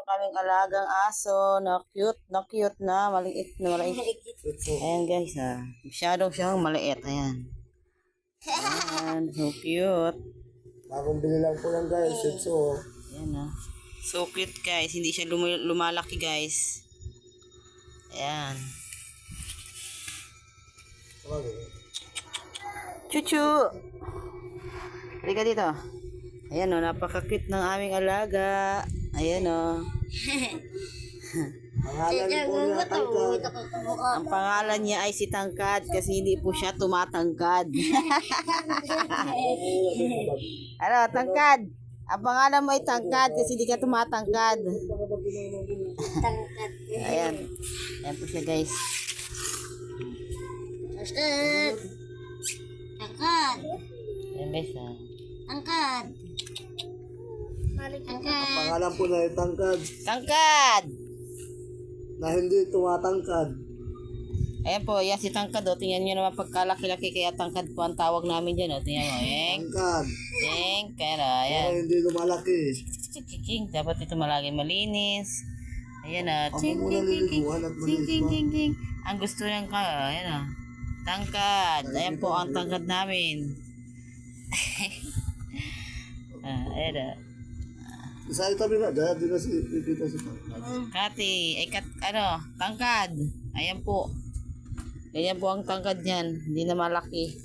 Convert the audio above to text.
kaming alagang aso na cute na, maliit na maliit. Ayan guys, masyadong siyang maliit. Ayan. Ayan, so cute. Bagong bili lang po yan guys. So, Ayan so cute guys, hindi siya lumalaki guys. Ayan. Chuchu! Halika dito. Ayan napaka-cute ng aming alaga. Ayan pangalan po niya Tangkad. Ang pangalan niya ay si Tangkad kasi hindi po siya tumatangkad. Ano, Tangkad? Ang pangalan mo ay Tangkad kasi hindi ka tumatangkad. Tangkad. Ayan. Ayan po siya guys. Tangkad. Tangkad. Ayan guys Tangkad. Tangkad. Pangalan po niya ay Tangkad. Tangkad! Na hindi tumatangkad. Ayan po, yan si Tangkad tingnan nyo naman pagkalaki-laki kaya Tangkad po ang tawag namin dyan tingnan mo. Tangkad. Kaya Pero ayan. hindi lumalaki. Ching. Dapat ito malaging malinis. Ayan Ching. Ako muna liliguan at malinis pa. Ang gusto niyang ayan Tangkad. Ayan po ang Tangkad namin. Ayan Isa itabi na. Dahil di na dito si Tangkad. Kati, Tangkad. Ayan po. Ganyan po ang tangkad niyan. Hindi na malaki.